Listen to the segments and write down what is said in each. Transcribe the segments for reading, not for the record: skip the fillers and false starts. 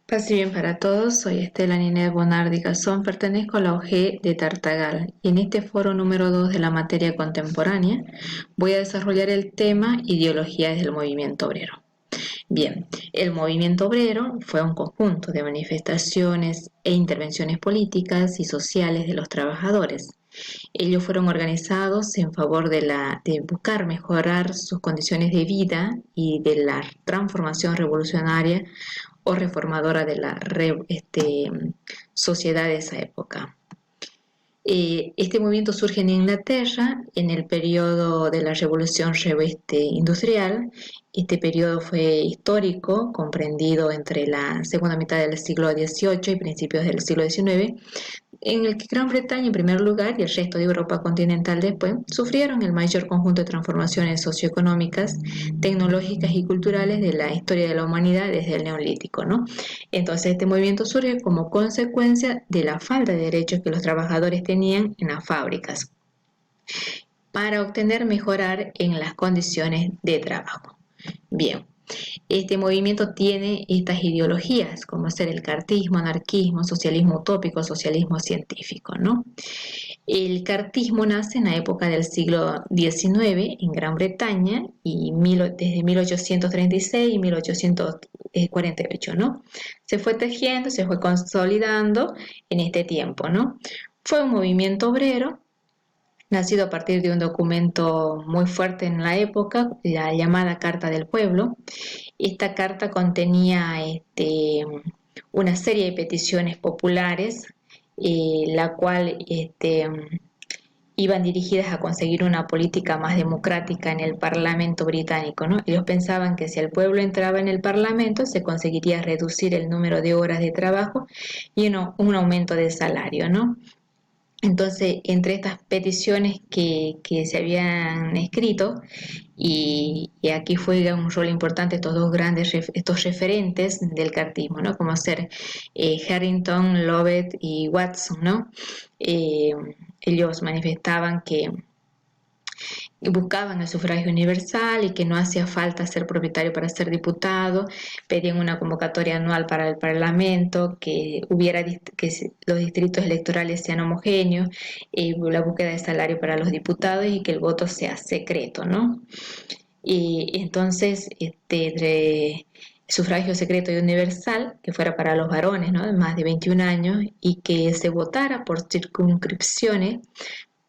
Paz y bien para todos, soy Estela Ninés Bonardi Garzón, pertenezco a la OG de Tartagal y en este foro número 2 de la materia contemporánea voy a desarrollar el tema Ideologías del movimiento obrero. Bien, el movimiento obrero fue un conjunto de manifestaciones e intervenciones políticas y sociales de los trabajadores. Ellos fueron organizados en favor de buscar mejorar sus condiciones de vida y de la transformación revolucionaria o reformadora de la sociedad de esa época. Este movimiento surge en Inglaterra en el periodo de la Revolución Industrial. Este periodo fue histórico, comprendido entre la segunda mitad del siglo XVIII y principios del siglo XIX, en el que Gran Bretaña en primer lugar y el resto de Europa continental después sufrieron el mayor conjunto de transformaciones socioeconómicas, tecnológicas y culturales de la historia de la humanidad desde el Neolítico, ¿no? Entonces este movimiento surge como consecuencia de la falta de derechos que los trabajadores tenían en las fábricas para obtener mejorar en las condiciones de trabajo. Bien, este movimiento tiene estas ideologías, como ser el cartismo, anarquismo, socialismo utópico, socialismo científico, ¿no? El cartismo nace en la época del siglo XIX en Gran Bretaña y desde 1836 y 1848, ¿no? Se fue tejiendo, se fue consolidando en este tiempo, ¿no? Fue un movimiento obrero nacido a partir de un documento muy fuerte en la época, la llamada Carta del Pueblo. Esta carta contenía una serie de peticiones populares, la cual iban dirigidas a conseguir una política más democrática en el Parlamento británico, ¿no? Ellos pensaban que si el pueblo entraba en el Parlamento se conseguiría reducir el número de horas de trabajo y un aumento del salario, ¿no? Entonces, entre estas peticiones que se habían escrito, y aquí juega un rol importante estos dos grandes estos referentes del cartismo, ¿no? Como ser Harrington, Lovett y Watson, ¿no? Eh, Ellos manifestaban que buscaban el sufragio universal y que no hacía falta ser propietario para ser diputado, pedían una convocatoria anual para el Parlamento, que los distritos electorales sean homogéneos, la búsqueda de salario para los diputados y que el voto sea secreto, ¿no? Y entonces, sufragio secreto y universal, que fuera para los varones, ¿no? De más de 21 años, y que se votara por circunscripciones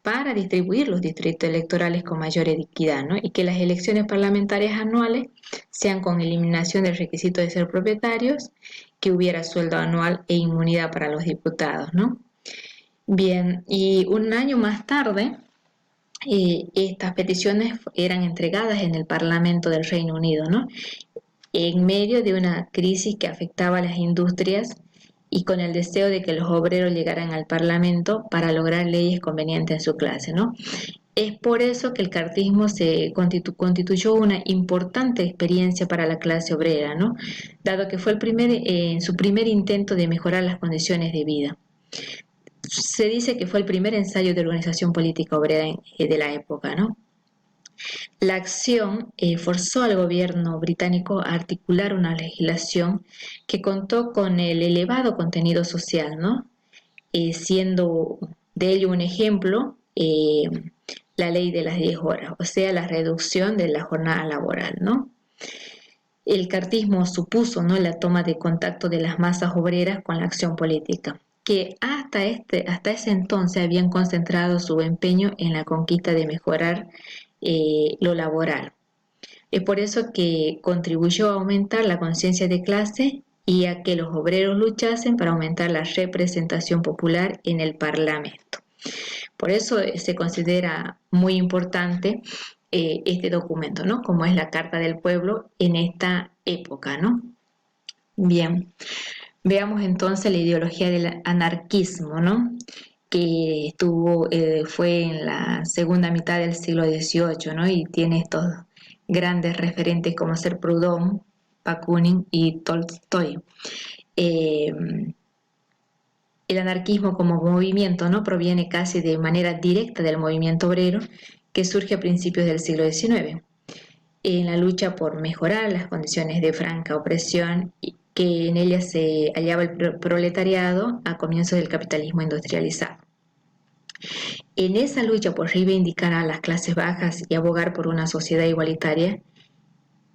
para distribuir los distritos electorales con mayor equidad, ¿no? Y que las elecciones parlamentarias anuales sean con eliminación del requisito de ser propietarios, que hubiera sueldo anual e inmunidad para los diputados, ¿no? Bien, y un año más tarde, estas peticiones eran entregadas en el Parlamento del Reino Unido, ¿no? En medio de una crisis que afectaba a las industrias y con el deseo de que los obreros llegaran al Parlamento para lograr leyes convenientes en su clase, ¿no? Es por eso que el cartismo se constituyó una importante experiencia para la clase obrera, ¿no? Dado que fue su primer intento de mejorar las condiciones de vida. Se dice que fue el primer ensayo de organización política obrera de la época, ¿no? La acción forzó al gobierno británico a articular una legislación que contó con el elevado contenido social, ¿no? Siendo de ello un ejemplo la ley de las 10 horas, o sea, la reducción de la jornada laboral, ¿no? El cartismo supuso, ¿no?, la toma de contacto de las masas obreras con la acción política, que hasta ese entonces habían concentrado su empeño en la conquista de mejorar lo laboral. Es por eso que contribuyó a aumentar la conciencia de clase y a que los obreros luchasen para aumentar la representación popular en el Parlamento. Por eso se considera muy importante este documento, ¿no? Como es la Carta del Pueblo en esta época, ¿no? Bien, veamos entonces la ideología del anarquismo, ¿no? Que fue en la segunda mitad del siglo XVIII, ¿no? Y tiene estos grandes referentes como ser Proudhon, Bakunin y Tolstoy. El anarquismo como movimiento, ¿no?, proviene casi de manera directa del movimiento obrero que surge a principios del siglo XIX, en la lucha por mejorar las condiciones de franca opresión que en ella se hallaba el proletariado a comienzos del capitalismo industrializado. En esa lucha por reivindicar a las clases bajas y abogar por una sociedad igualitaria,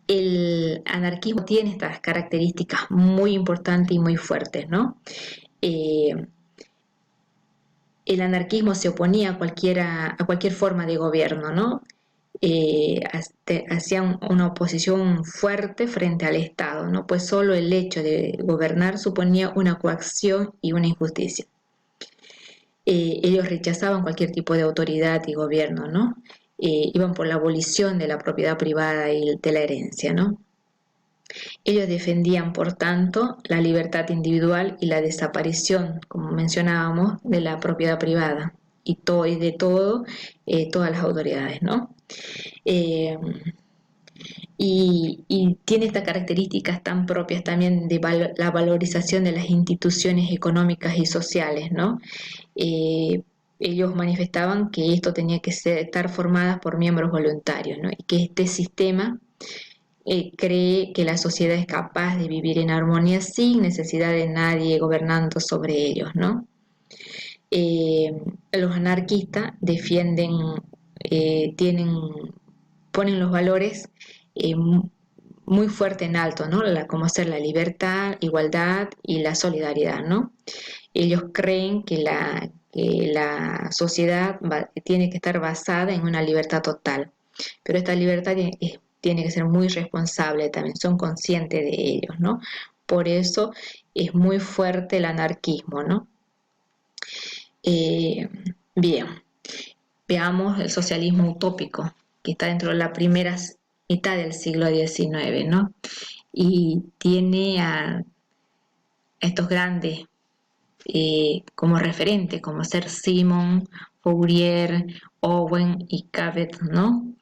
el anarquismo tiene estas características muy importantes y muy fuertes, ¿no? Eh, el anarquismo se oponía a cualquier forma de gobierno, ¿no? Hacían una oposición fuerte frente al Estado, ¿no? Pues solo el hecho de gobernar suponía una coacción y una injusticia. Ellos rechazaban cualquier tipo de autoridad y gobierno, ¿no? Iban por la abolición de la propiedad privada y de la herencia, ¿no? Ellos defendían, por tanto, la libertad individual y la desaparición, como mencionábamos, de la propiedad privada y de todas las autoridades, ¿no? Eh, y tiene estas características tan propias también de la valorización de las instituciones económicas y sociales, ¿no? Eh, Ellos manifestaban que esto tenía que estar formada por miembros voluntarios, ¿no? Y que este sistema cree que la sociedad es capaz de vivir en armonía sin necesidad de nadie gobernando sobre ellos, ¿no? Eh, los anarquistas defienden, tienen, ponen los valores muy fuerte en alto, ¿no? Como ser la libertad, igualdad y la solidaridad, ¿no? Ellos creen que la sociedad tiene que estar basada en una libertad total, pero esta libertad tiene que ser muy responsable también, son conscientes de ellos, ¿no? Por eso es muy fuerte el anarquismo, ¿no? Eh, Bien, veamos el socialismo utópico, que está dentro de la primera mitad del siglo XIX, ¿no? Y tiene a estos grandes como referentes, como ser Simon, Fourier, Owen y Cabot, ¿no?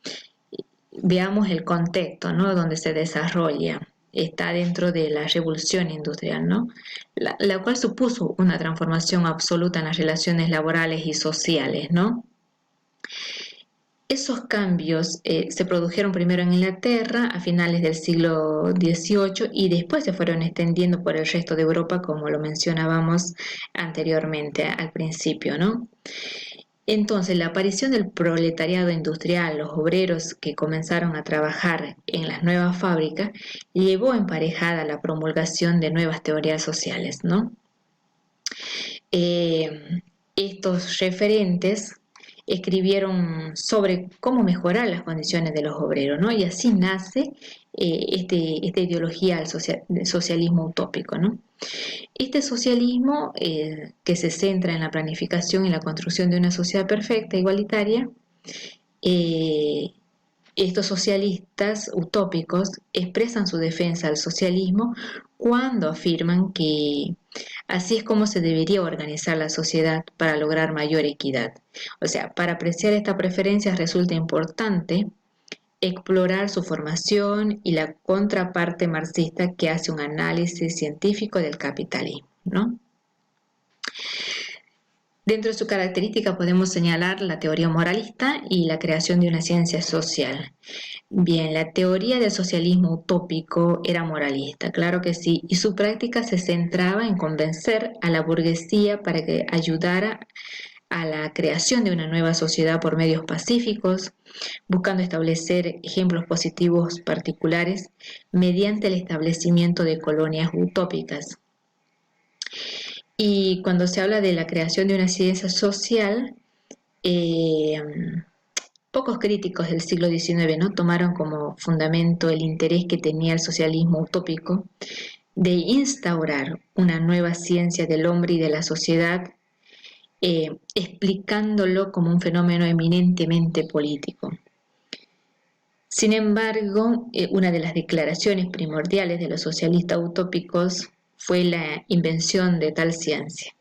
Veamos el contexto, ¿no? Donde se desarrolla. Está dentro de la revolución industrial, ¿no? La cual supuso una transformación absoluta en las relaciones laborales y sociales, ¿no? Esos cambios se produjeron primero en Inglaterra a finales del siglo XVIII y después se fueron extendiendo por el resto de Europa, como lo mencionábamos anteriormente al principio, ¿no? Entonces, la aparición del proletariado industrial, los obreros que comenzaron a trabajar en las nuevas fábricas, llevó emparejada la promulgación de nuevas teorías sociales, ¿no? Estos referentes escribieron sobre cómo mejorar las condiciones de los obreros, ¿no? Y así nace esta ideología del socialismo utópico, ¿no? Este socialismo que se centra en la planificación y la construcción de una sociedad perfecta, igualitaria, eh, estos socialistas utópicos expresan su defensa al socialismo cuando afirman que así es como se debería organizar la sociedad para lograr mayor equidad. O sea, para apreciar esta preferencia resulta importante explorar su formación y la contraparte marxista que hace un análisis científico del capitalismo, ¿no? Dentro de su característica podemos señalar la teoría moralista y la creación de una ciencia social. Bien, la teoría del socialismo utópico era moralista, claro que sí, y su práctica se centraba en convencer a la burguesía para que ayudara a la creación de una nueva sociedad por medios pacíficos, buscando establecer ejemplos positivos particulares mediante el establecimiento de colonias utópicas. Y cuando se habla de la creación de una ciencia social, eh, pocos críticos del siglo XIX, ¿no? Tomaron como fundamento el interés que tenía el socialismo utópico de instaurar una nueva ciencia del hombre y de la sociedad, explicándolo como un fenómeno eminentemente político. Sin embargo, una de las declaraciones primordiales de los socialistas utópicos fue la invención de tal ciencia,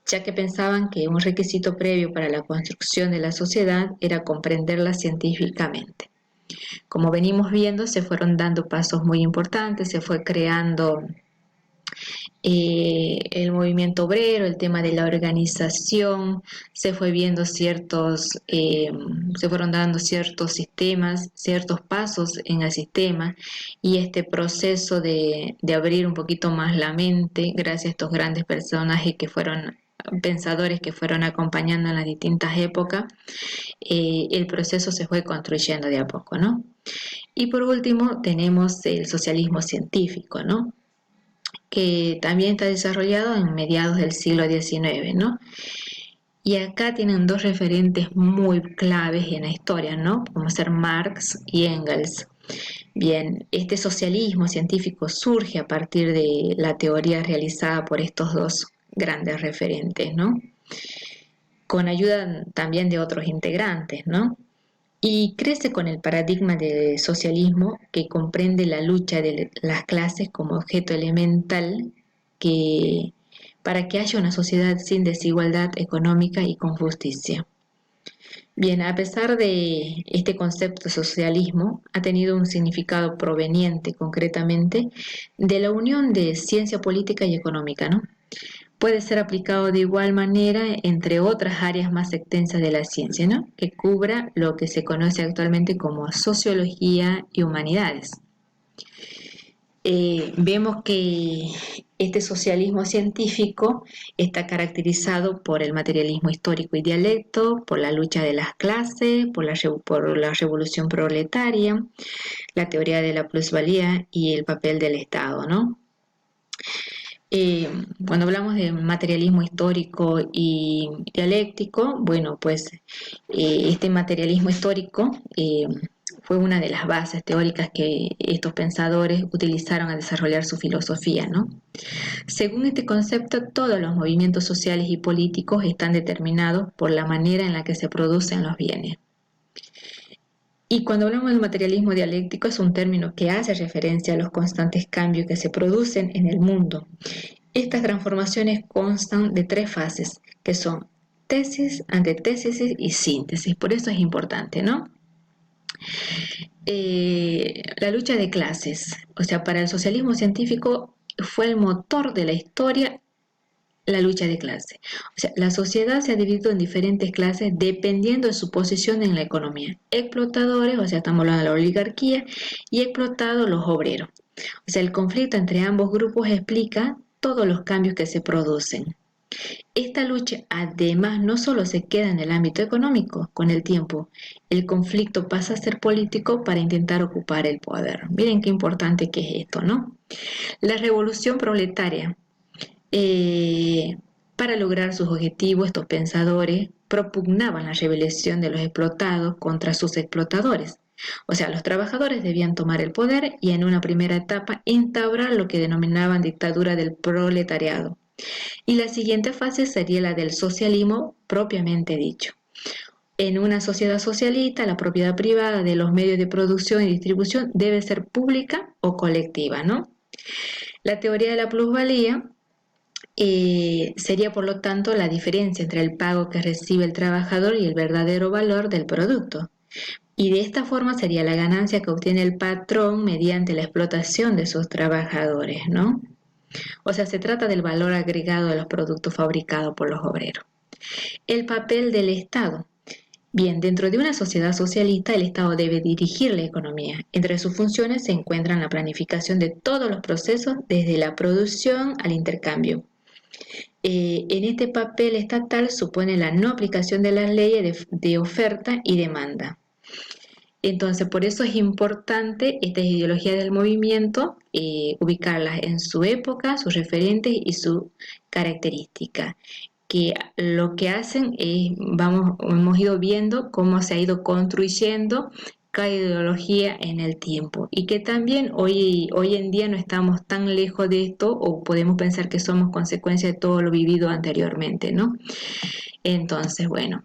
ya que pensaban que un requisito previo para la construcción de la sociedad era comprenderla científicamente. Como venimos viendo, se fueron dando pasos muy importantes, se fue creando el movimiento obrero, el tema de la organización, se fue viendo se fueron dando ciertos sistemas, ciertos pasos en el sistema, y este proceso de abrir un poquito más la mente, gracias a estos grandes personajes que fueron pensadores que fueron acompañando en las distintas épocas, el proceso se fue construyendo de a poco, ¿no? Y por último tenemos el socialismo científico, ¿no? Que también está desarrollado en mediados del siglo XIX, ¿no? Y acá tienen dos referentes muy claves en la historia, ¿no? Como ser Marx y Engels. Bien, este socialismo científico surge a partir de la teoría realizada por estos dos grandes referentes, ¿no? Con ayuda también de otros integrantes, ¿no? Y crece con el paradigma del socialismo que comprende la lucha de las clases como objeto elemental que, para que haya una sociedad sin desigualdad económica y con justicia. Bien, a pesar de este concepto de socialismo, ha tenido un significado proveniente concretamente de la unión de ciencia política y económica, ¿no? Puede ser aplicado de igual manera entre otras áreas más extensas de la ciencia, ¿no? Que cubra lo que se conoce actualmente como sociología y humanidades. Vemos que este socialismo científico está caracterizado por el materialismo histórico y dialecto, por la lucha de las clases, por la revolución proletaria, la teoría de la plusvalía y el papel del Estado, ¿no? Cuando hablamos de materialismo histórico y dialéctico, bueno, pues este materialismo histórico fue una de las bases teóricas que estos pensadores utilizaron a desarrollar su filosofía, ¿no? Según este concepto, todos los movimientos sociales y políticos están determinados por la manera en la que se producen los bienes. Y cuando hablamos del materialismo dialéctico es un término que hace referencia a los constantes cambios que se producen en el mundo. Estas transformaciones constan de tres fases, que son tesis, antetesis y síntesis. Por eso es importante, ¿no? La lucha de clases, o sea, para el socialismo científico fue el motor de la historia la lucha de clase. O sea, la sociedad se ha dividido en diferentes clases dependiendo de su posición en la economía. Explotadores, o sea, estamos hablando de la oligarquía, y explotados los obreros. O sea, el conflicto entre ambos grupos explica todos los cambios que se producen. Esta lucha además no solo se queda en el ámbito económico, con el tiempo, el conflicto pasa a ser político para intentar ocupar el poder. Miren qué importante que es esto, ¿no? La revolución proletaria. Para lograr sus objetivos, estos pensadores propugnaban la rebelión de los explotados contra sus explotadores. O sea, los trabajadores debían tomar el poder y en una primera etapa instaurar lo que denominaban dictadura del proletariado. Y la siguiente fase sería la del socialismo propiamente dicho. En una sociedad socialista, la propiedad privada de los medios de producción y distribución debe ser pública o colectiva, ¿no? La teoría de la plusvalía sería, por lo tanto, la diferencia entre el pago que recibe el trabajador y el verdadero valor del producto. Y de esta forma sería la ganancia que obtiene el patrón mediante la explotación de sus trabajadores, ¿no? O sea, se trata del valor agregado de los productos fabricados por los obreros. El papel del Estado. Bien, dentro de una sociedad socialista, el Estado debe dirigir la economía. Entre sus funciones se encuentran la planificación de todos los procesos, desde la producción al intercambio. En este papel estatal supone la no aplicación de las leyes de oferta y demanda. Entonces, por eso es importante esta ideología del movimiento, ubicarlas en su época, sus referentes y su característica, que lo que hacen es, hemos ido viendo cómo se ha ido construyendo cada ideología en el tiempo y que también hoy en día no estamos tan lejos de esto o podemos pensar que somos consecuencia de todo lo vivido anteriormente, ¿no? Entonces, bueno,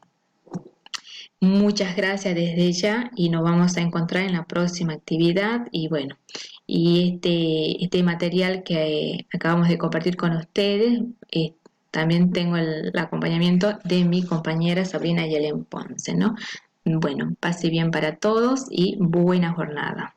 muchas gracias desde ya y nos vamos a encontrar en la próxima actividad y bueno, y este material que acabamos de compartir con ustedes, también tengo el acompañamiento de mi compañera Sabrina Yelen Ponce, ¿no? Bueno, pase bien para todos y buena jornada.